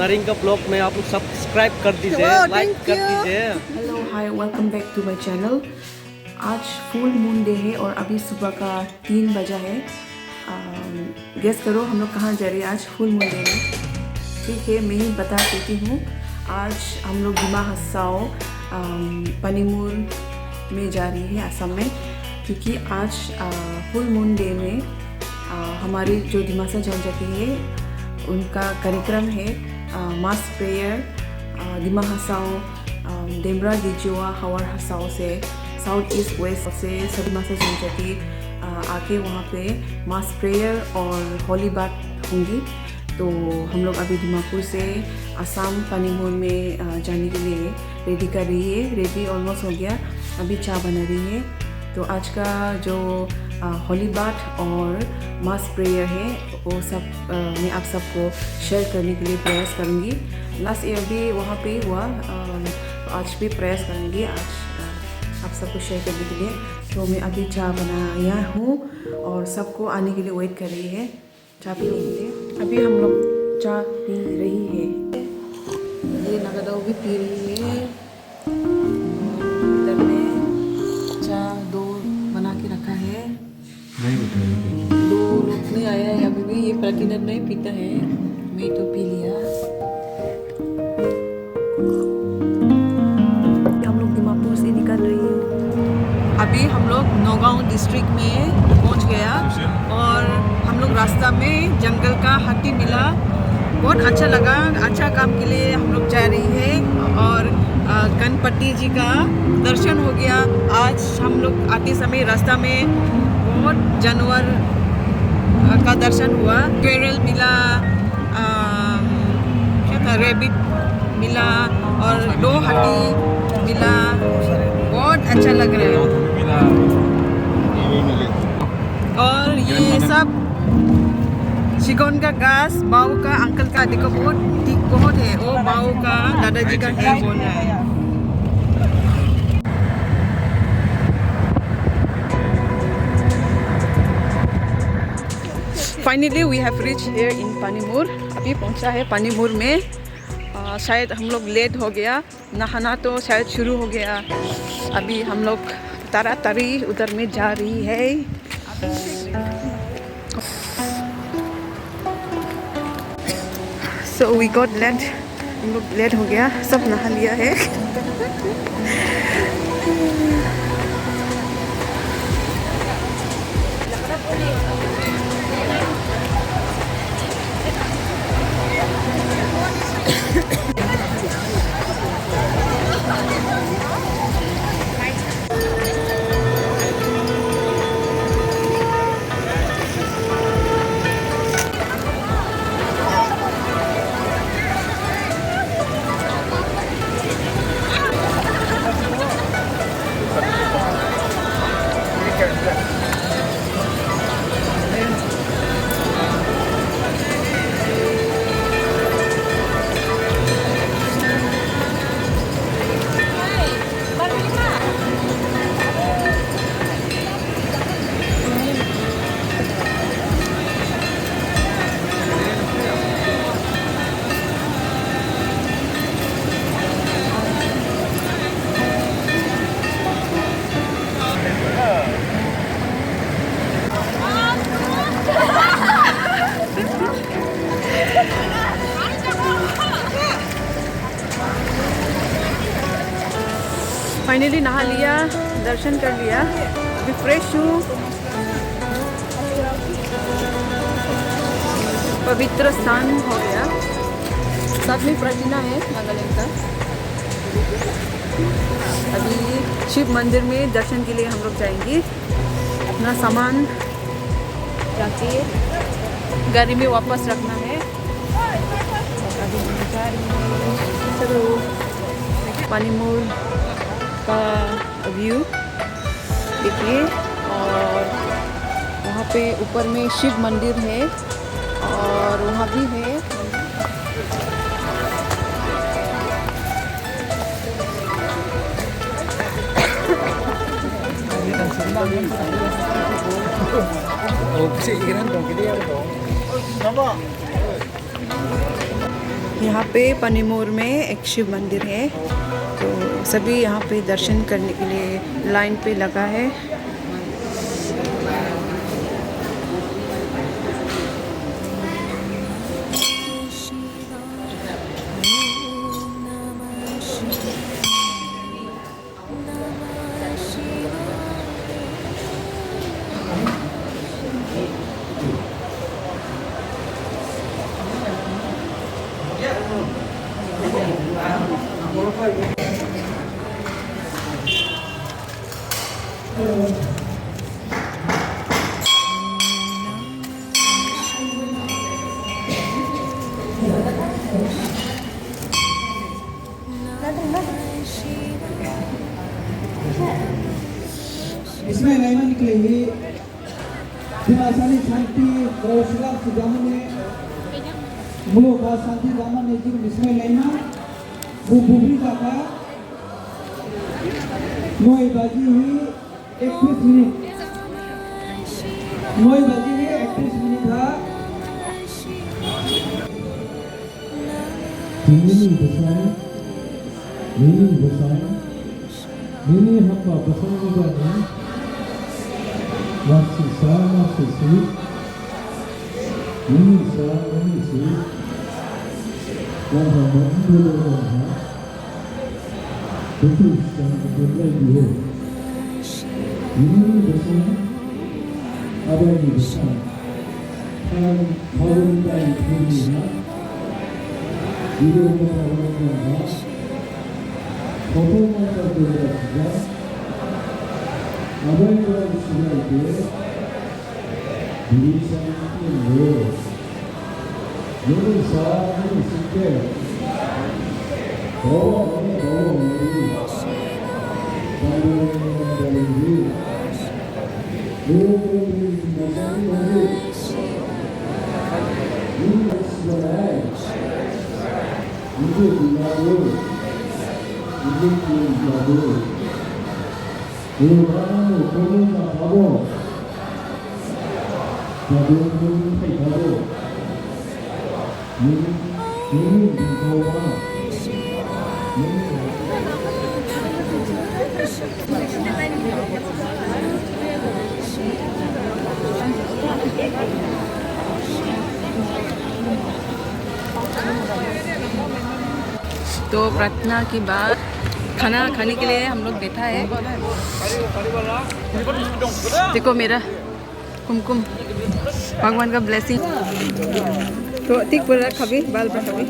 नरिंग का ब्लॉग में आप लोग सब्सक्राइब कर दीजिए, लाइक कर दीजिए। Hello hi, welcome back to my channel. आज फुल मून डे है और अभी सुबह का 3 बजा है। गेस करो हम लोग कहाँ जा रहे हैं आज फुल मून डे में। ठीक है, मैं ही बता देती हूँ। आज हम लोग डिमा हसाओ पनीमुर में जा रही है, असम में, क्योंकि आज फुल मून डे में हमारी जो दिमासा जनजाति है उनका कार्यक्रम है, मास प्रेयर डिमा हसाओ डेमरा दिजुआ हवर हसाओ से साउथ ईस्ट वेस्ट से सभी दिमासा जनजाति आके वहाँ पे मास प्रेयर और होली बात होंगी। तो हम लोग अभी दिमापुर से असम पनीमुर में जाने के लिए रेडी कर रही है। रेडी ऑलमोस्ट हो गया, अभी चाय बना रही है। तो आज का जो होली बात और मास प्रेयर है वो सब मैं आप सबको शेयर करने के लिए प्रयास करूँगी। लास्ट ईयर भी वहाँ पे हुआ, तो आज भी प्रयास करूँगी आज आप सबको शेयर करने के लिए। तो मैं अभी चाय बनाया हूँ और सबको आने के लिए वेट कर रही है चाय पीने के लिए। अभी हम लोग चाय पी रही है, ये नगदाओ भी पी रही है। इधर में चाय 2 बना के रखा है, 2 लोग नहीं आया है अभी भी। ये प्रतिदिन नहीं पीता है, मैं तो पी लिया। हम लोग दिमापुर से निकल रही है। अभी हम लोग नौगांव डिस्ट्रिक्ट में पहुंच गया और हम लोग रास्ता में जंगल का हाथी मिला, बहुत अच्छा लगा। अच्छा काम के लिए हम लोग जा रही है और गणपति जी का दर्शन हो गया। आज हम लोग आते समय रास्ता में बहुत जानवर का दर्शन हुआ। केरल मिला, क्या था, रेबिट मिला और 2 हाथी मिला, बहुत अच्छा लग रहा है। और ये सब शिकोन का घास बाऊ का अंकल का देखो बहुत ठीक बहुत है, वो बाऊ का दादाजी का है बोल रहा है। Finally we have reach here in Panimur. अभी पहुंचा है पनीमुर में। शायद हम लोग लेट हो गया, नहाना तो शायद शुरू हो गया। अभी हम लोग तारातारी उधर में जा रही है। सो वी गॉट लेट, हम लोग लेट हो गया, सब नहा लिया है। फाइनली नहा लिया, दर्शन कर लिया, अभी फ्रेश हूँ। पवित्र स्थान हो गया, साथ में प्रार्थना है नागालैंड का। अभी शिव मंदिर में दर्शन के लिए हम लोग जाएंगे। अपना सामान जाके गाड़ी में वापस रखना है। अभी जा रही है, चलो पनीमुर का व्यू देखिए। और वहाँ पे ऊपर में शिव मंदिर है और वहाँ भी है यहाँ पे पनीमोर में एक शिव मंदिर है, तो सभी यहाँ पे दर्शन करने के लिए लाइन पे लगा है। इसमें महिमा निकलेगी Dinasani Shanti Kaushlam Sugamane Muloka Shanti Ramane Jim इसमें महिमा वो बुबरी का नोई बाजी हुई 31 मिनट 9 बजे 31 मिनट था Ini hamba bersama Masih sama sisi Ini sama sisi Dan hamba boleh orang Betul yang betul dia Ini bersama Apa ini bersama Kan tahun dan dunia Ini orang performance of the just available today division in row you saw me sit तो प्रार्थना के बाद खाना खाने के लिए हम लोग बैठा है। देखो मेरा कुमकुम भगवान का ब्लेसिंग तो ठीक बोल रहा कभी बाल पर कभी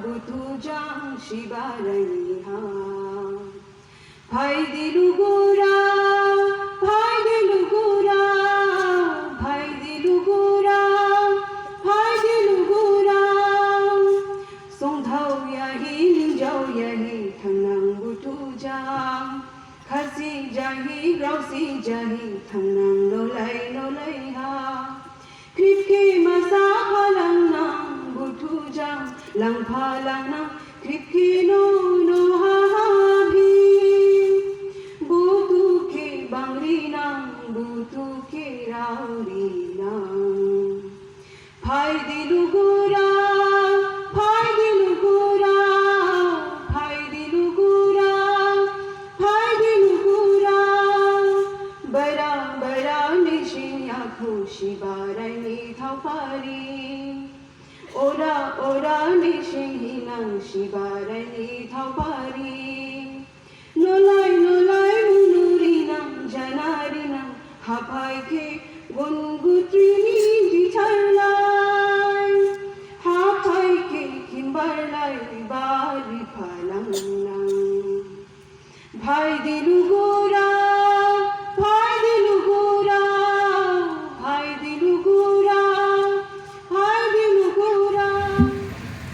부투장 시바라니하 바이디루구라 바이디루구라 바이디루구라 바이디루구라 송타오야히 닝자오야히 탕낭 부투장 가시자히 라우시자히 탕낭 노라이하 크립키 마사팔랑낭 부투장 랑팔랑낭 크립키 노노하비 부투케 방리낭 부투케 라우리낭 파이디루구라 파이디루구라 파이디루구라 파이디루구라 बड़ा बड़ा निशिया खुशी बारनी था पारी ओरा ओरा निशी नंशी बारनी था पारी नोलाई नोलाई मुनुरी नंग जनारी नंग हापाई के गुनगुत्री जिथरलाई हापाई के किंबरलाई बारी फालंग भाई दिलुगोरा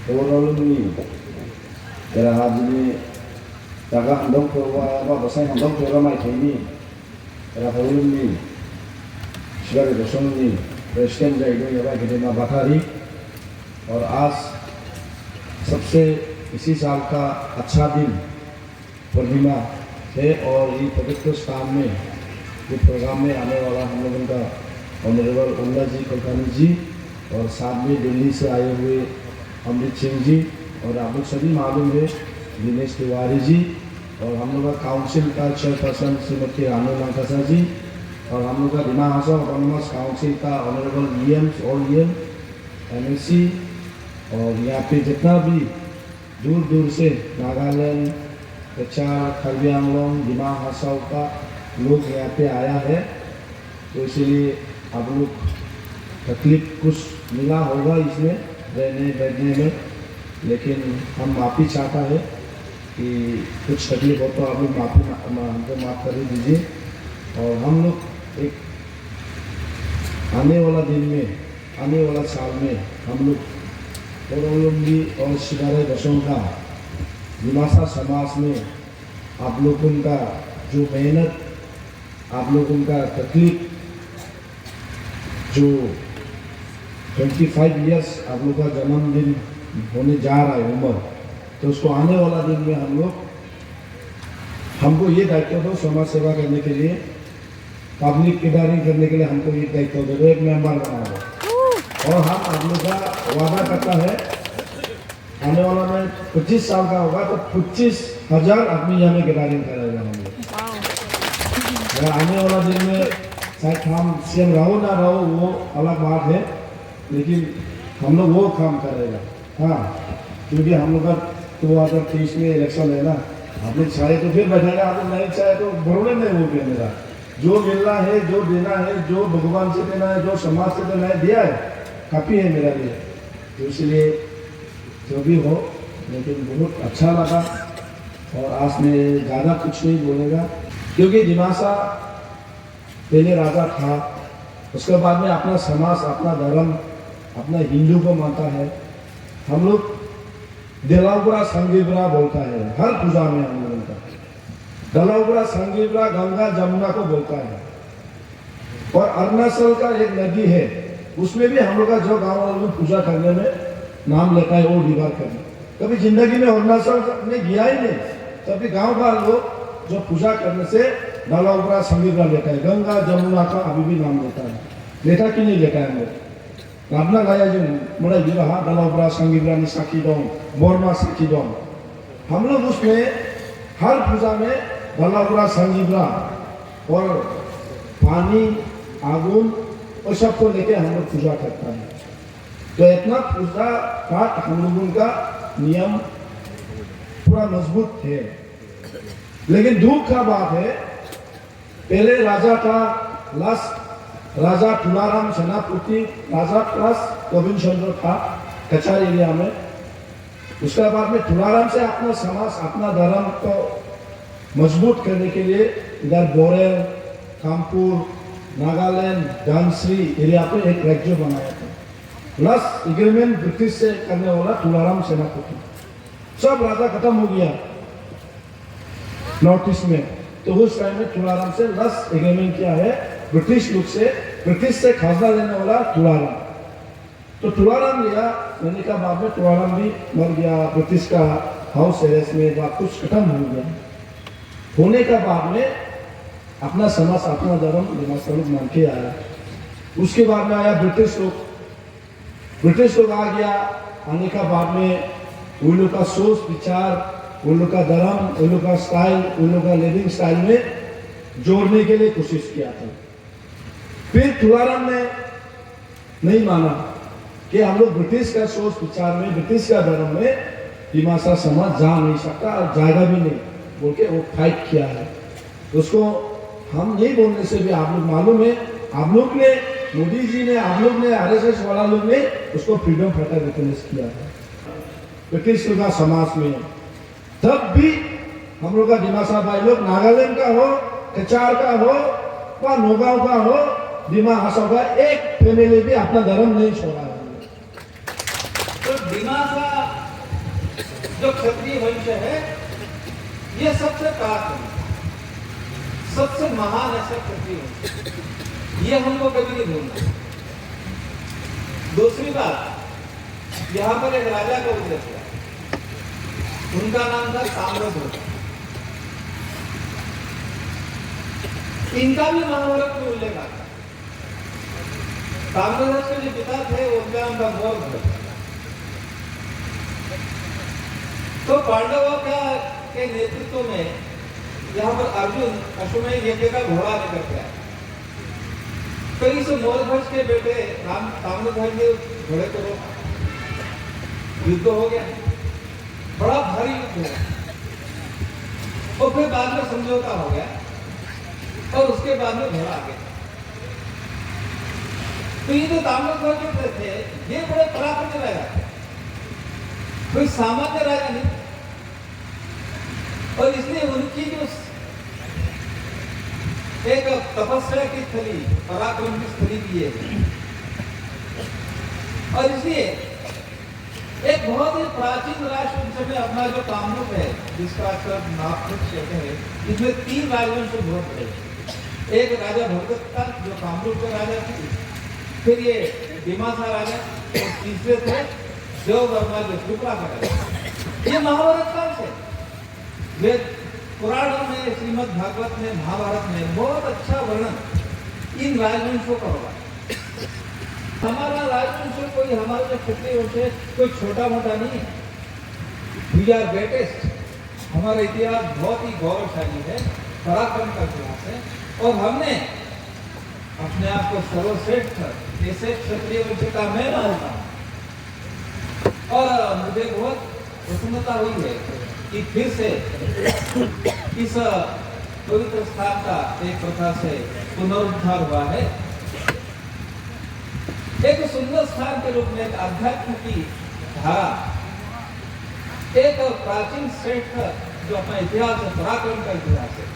Orang era hajini jaga handong kewa apa bahasa handong kewa mai kini era orang ni sebagai dosen ni presiden जाएगा ये बात कितना बखारी और आज सबसे इसी साल का अच्छा दिन पूर्णिमा है और ये पवित्र स्थान में ये प्रोग्राम में आने वाला हम लोगों का ऑनरेबल उल्ला जी कुलकर्णी जी और साथ में दिल्ली से आए हुए अमृत सिंह जी और आप लोग सभी मालूम है दिनेश तिवारी जी और हम लोग का काउंसिल का चेयरपर्सन श्रीमती रानू लंकासा जी और हम लोग का डिमा हासन ऑटोनोमस काउंसिल का ऑनरेबल एमएलसी और यहाँ पे जितना भी दूर दूर से नागालैंड कचार कार्बी आंगलोंग डिमा हासाओ का लोग यहाँ पे आया है तो इसीलिए आप लोग तकलीफ कुछ मिला होगा इसमें रहने बैठने में लेकिन हम माफ़ी चाहता है कि कुछ तकलीफ हो तो आप लोग हमको माफ़ कर ही दीजिए और हम लोग एक आने वाला दिन में आने वाला साल में हम लोग औरंगी और शिवालय बसों का दिमासा समाज में आप लोगों का जो मेहनत आप लोगों का तकलीफ जो 25 इयर्स आप लोग का जन्मदिन होने जा रहा है उम्र तो उसको आने वाला दिन में हम लोग हमको ये दायित्व दो समाज सेवा करने के लिए पब्लिक किडारिंग करने के लिए हमको ये दायित्व दो एक मेंबर बना दो और हम आप लोग का वादा करता है आने वाला में 25 साल का होगा तो 25,000 आदमी यहाँ में किडारिंग करेगा हम लोग आने वाला दिन में शायद हम सीएम रहो ना रहो वो अलग बात है लेकिन हम लोग वो काम करेगा हाँ क्योंकि हम लोग का 2023 में इलेक्शन है ना आपने चाहे तो फिर बैठेगा आपने नहीं चाहे तो बरोड़े नहीं हो गया मेरा जो मिलना है जो देना है जो भगवान से देना है जो समाज से देना है दिया है काफ़ी है मेरा लिए तो इसलिए जो भी हो लेकिन बहुत अच्छा लगा और आज में ज़्यादा कुछ नहीं बोलेगा क्योंकि दिमासा पहले राजा था उसके बाद में अपना समाज अपना धर्म अपना हिंदू को मानता है हम लोग दलाउबरा संगीबरा बोलता है हर पूजा में हम लोगों का दलाउबरा संगीबरा गंगा जमुना को बोलता है और अरुणाचल का एक नदी है उसमें भी हम लोग का जो गाँव वालों पूजा करने में नाम लेता है वो डिवार करने कभी जिंदगी में अरुणाचल में गया ही नहीं तभी गाँव का लोग जो पूजा करने से दलाउबरा संगीबरा लेता है गंगा जमुना का अभी भी नाम लेता है लेता कि नहीं लेता है हम लोग अपना गाया जो बड़ा ये रहा दलाउबरा संगीबरा नि साखी दो बोरमा साखी दो हम लोग उसमें हर पूजा में दलाउबरा संगीबरा और पानी आगुन और सबको लेके हम लोग पूजा करता है तो इतना पूजा पाठ हम लोगों का नियम पूरा मजबूत है लेकिन दुख का बात है पहले राजा था लास्ट राजा तुलाराम सेनापति राजा प्लस गोविंद चंद्र था कचार एरिया में उसके बाद में तुलाराम से अपना समाज अपना धर्म को मजबूत करने के लिए इधर बोरेल, कामपुर, नागालैंड, डांसरी एरिया पे एक राज्य बनाया था। प्लस एग्रीमेंट ब्रिटिश से करने वाला तुलाराम सेनापति, सब राजा खत्म हो गया नॉर्थ ईस्ट में। तो उस टाइम में तुलाराम से लास्ट एग्रीमेंट किया है ब्रिटिश लोग से, ब्रिटिश से खाजना लेने वाला तुलाराम। तो तुलाराम लिया, मैंने कहा बाद में तुलाराम भी मर गया, ब्रिटिश का हाउस अरेस्ट में बात कुछ खत्म हो गया। होने का बाद में अपना समाज अपना धर्म दिमाग लोग मान के आया। उसके बाद में आया ब्रिटिश लोग आ गया। आने का बाद में उन लोग का सोच विचार, उन लोग का धर्म, उन लोग का स्टाइल, उन लोग का लिविंग स्टाइल में जोड़ने के लिए कोशिश किया था। फिर तुलाराम ने नहीं माना कि हम लोग ब्रिटिश का सोच विचार में, ब्रिटिश का धर्म में दिमासा समाज जा नहीं सकता और जाएगा भी नहीं बोल के वो फाइट किया है। उसको हम नहीं बोलने से भी आप लोग मालूम है, आप लोग ने, मोदी जी ने, आप लोग ने, आरएसएस वाला लोग ने उसको फ्रीडम फाइटर रिकॉग्नाइज किया है ब्रिटिश का समाज में। तब भी हम लोग का दिमासा भाई लोग नागालैंड का हो, कचार का हो, व नौगांव का हो, दिमा हसाव का एक फैमिली भी अपना धर्म नहीं छोड़ा है। तो दिमासा जो क्षत्रिय वंश है, ये सबसे पराक्रमी, सबसे महान ऐसा क्षत्रिय वंश, ये हमको कभी नहीं भूलना। दूसरी बात, यहाँ पर एक राजा का उल्लेख किया, उनका नाम था ताम्रध्वज। इनका भी महाभारत में उल्लेख आता। ताम्रध्वज के जो पिता थे उनका नाम था मोरध्वज। तो पांडवों के नेतृत्व में यहाँ पर अर्जुन अश्वमेध यज्ञ का घोड़ा लेकर के आया। तो इस मोरध्वज के बेटे राम ताम्रध्वज ने घोड़े को रोका, युद्ध हो गया, बड़ा भारी युद्ध हुआ, और फिर बाद में समझौता हो गया, और उसके बाद में घोड़ा आ गया। तो ये जो ताम्रध्वज जो थे ये बड़े पराक्रमी राजा थे, कोई सामान्य राजा नहीं। और इसलिए उनकी जो एक तपस्या की स्थली, पराक्रम की स्थली भी है। और इसलिए एक बहुत ही प्राचीन राष्ट्र उस समय अपना जो कामरूप है, जिसका अक्सर नागपुर कहते हैं, इसमें 3 राजवंश बहुत बड़े। एक राजा भरत था जो कामरूप के राजा थे, फिर ये दिमासा राजा, और तीसरे थे देववर्मा जो त्रिपुरा का राजा। ये महाभारत काल से, वेद पुराणों में, श्रीमद् भागवत में, महाभारत में बहुत अच्छा वर्णन इन राजवंशों का होगा। हमारा राजवंश कोई, हमारा जो क्षत्रिय वंश है कोई छोटा मोटा नहीं है, वी आर ग्रेटेस्ट। हमारा इतिहास बहुत ही गौरवशाली है, पराक्रम का इतिहास है, और हमने अपने आप को सर्वश्रेष्ठ ऐसे क्षत्रिय वंश का मैं मानता हूँ। और मुझे बहुत प्रसन्नता हुई है कि फिर से इस पवित्र स्थान का एक प्रथा से पुनरुद्धार हुआ है। एक सुंदर स्थान के रूप में एक अध्यात्म की धारा, एक प्राचीन श्रेष्ठ जो अपना इतिहास है, पराक्रम का इतिहास है,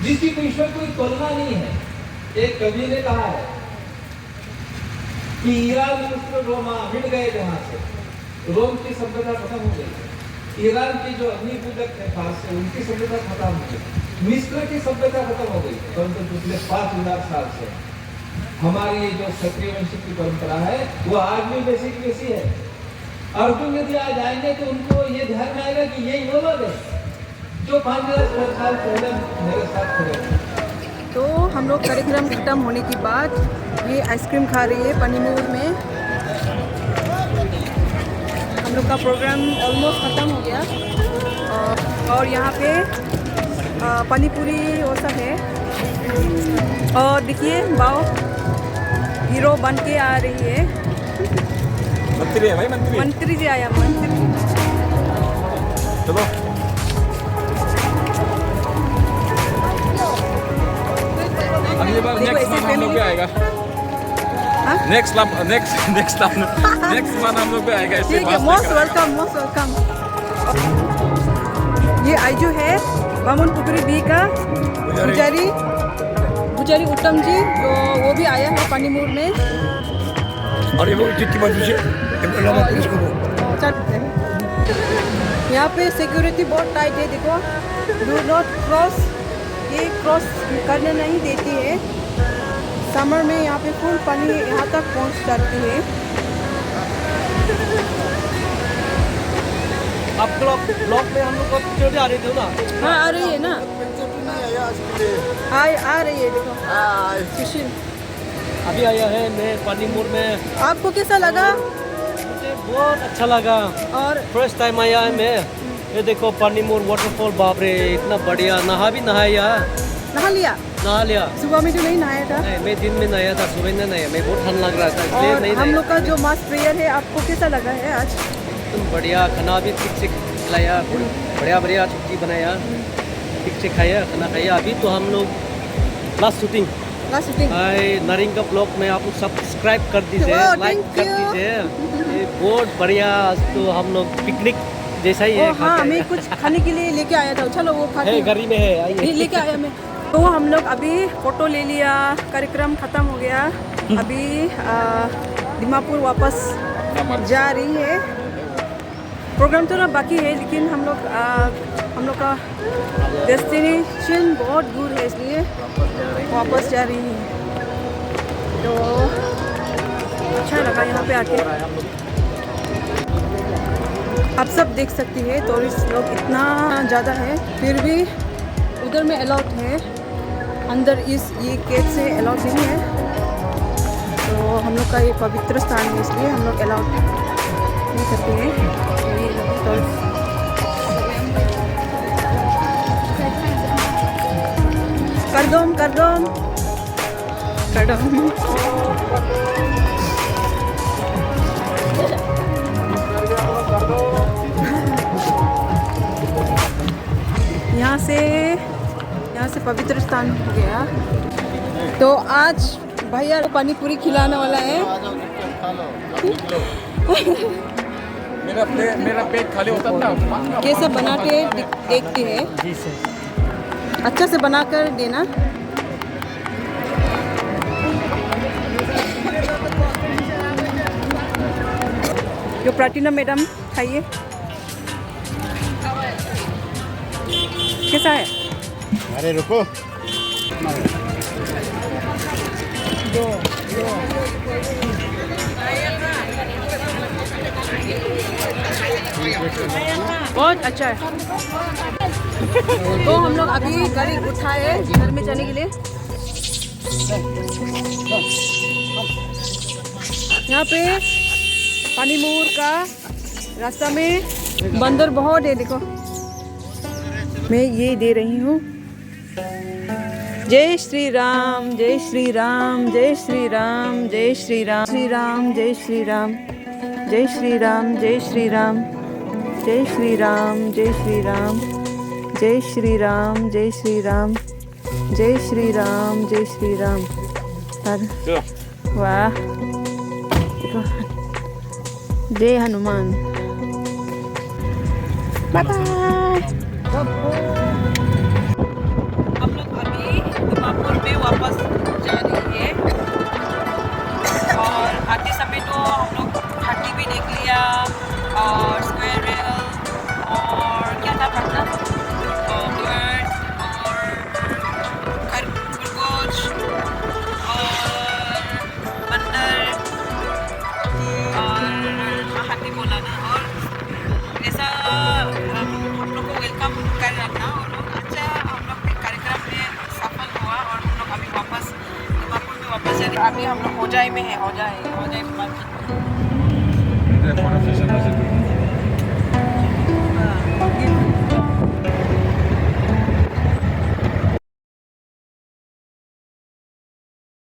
जिसकी कोई तुलना नहीं है। एक कवि ने कहा है कि ईरान, मिस्र, रोमा मिट गए जहां से, रोम की सभ्यता खत्म हो गई। ईरान की जो अग्नि पूजक थे फारस से, उनकी सभ्यता खत्म हो गई। मिस्र की सभ्यता खत्म हो गई, परंतु पिछले 5000 साल से हमारी जो क्षत्रिय वंश की परंपरा है वो आज भी वैसी की वैसी है। अर्जुन यदि आज आएंगे तो उनको ये ध्यान में आएगा कि यही वो लोग है जो 5000 साल पहले मेरे साथ खड़े। तो हम लोग कार्यक्रम खत्म होने के बाद ये आइसक्रीम खा रही है पनीमूर में। हम लोग का प्रोग्राम ऑलमोस्ट ख़त्म हो गया, और यहाँ पे पानीपुरी वो सब है। और देखिए बाओ हीरो बन के आ रही है, मंत्री है भाई, मंत्री जी आया, मंत्री। चलो अगली बार देखो नेक्स्ट ऐसे हम लोग क्या आएगा। नेक्स्ट नेक्स्ट मंथ हम लोग भी आएगा इससे ठीक है, मोस्ट वेलकम। ये आई जो है बामन पुकुरी बी का पुजारी उत्तम जी, तो वो भी आया है पानीमूर में। और ये वो जितनी बात पूछे यहाँ पे सिक्योरिटी बहुत टाइट है, देखो, डू नॉट क्रॉस, ये क्रॉस करने नहीं देती है। समर में यहाँ पे फुल पानी यहाँ तक पहुँच जाती है। आप ब्लॉक में हम लोग को पिक्चर भी आ रही थी ना। हाँ, आ रही है ना, आ रही है, देखो सुशील अभी आया है मैं पानीमूर में। आपको कैसा लगा? मुझे बहुत अच्छा लगा और फर्स्ट टाइम आया है मैं। ये देखो पानीमूर वाटरफॉल, बाप रे इतना बढ़िया। नहाया नहा लिया? सुबह में जो नहीं नहाया था? नहीं, मैं दिन में नहाया था, सुबह में नहाया। मैं बहुत ठंड लग रहा था इसलिए और नहीं हम लोग का जो मास प्रेयर है, आपको कैसा लगा है आज? एकदम बढ़िया। खाना भी ठीक से खिलाया, बढ़िया छुट्टी बनाया, ठीक से खाया, खाना खाया। अभी तो हम लोग लास्ट शूटिंग नरिंग का ब्लॉग में आप लोग सब्सक्राइब कर दीजिए, लाइक कर दीजिए। ये बहुत बढ़िया। तो हम लोग पिकनिक जैसा ही है। हाँ, मैं कुछ खाने के लिए लेके आया था, चलो वो खा के गाड़ी में है, आइए। लेके आया मैं। तो हम लोग अभी फोटो ले लिया, कार्यक्रम खत्म हो गया। अभी दीमापुर वापस जा रही है। प्रोग्राम तो ना बाकी है, लेकिन हम लोग का डेस्टिनेशन बहुत दूर है, इसलिए वापस जा रही है। तो अच्छा लगा यहाँ पे आके। आप सब देख सकती है, टूरिस्ट लोग इतना ज़्यादा है, फिर भी उधर में अलाउड है, अंदर ये गेट से अलाउड नहीं है। तो हम लोग का ये पवित्र स्थान है, इसलिए हम लोग अलाउड नहीं करते हैं। कर दो। यहाँ से पवित्र स्थान हो गया। तो आज भैया पानी पूरी खिलाने वाला है। मेरा पेट खाली होता था। कैसे बना के देखते हैं? जी सर। अच्छा से बना कर देना। जो प्लाटिनम मैडम खाइए, कैसा है? अरे रुको, बहुत अच्छा है। तो हम लोग अभी गाड़ी उठाए घर में जाने के लिए। यहाँ पे पानीमूर का रास्ता में बंदर बहुत है, देखो। मैं ये दे रही हूँ। जय श्री राम, जय श्री राम, जय श्री राम, जय श्री राम, श्री राम, जय श्री राम, जय श्री राम, जय श्री राम, जय श्री राम, जय श्री राम, जय श्री राम, जय श्री राम, जय श्री राम, जय श्री राम। वाह, देखो, जय हनुमान। Bye bye. हम लोग अभी दीमापुर में वापस जा रही है, और आते समय तो हम लोग घाटी भी देख लिया, और स्क्वायर रेल, और क्या था पटना, बर्ड, और खरगोश, और बंदर, और हाथी बोला ना, और ऐसा हम लोग को वेलकम कर रहा था। और अच्छा, हम लोग के कार्यक्रम में सफल हुआ, और हम लोग अभी वापस दीमापुर में वापस जा रहे हैं। अभी हम लोग होजाई में है, होजाई के बाद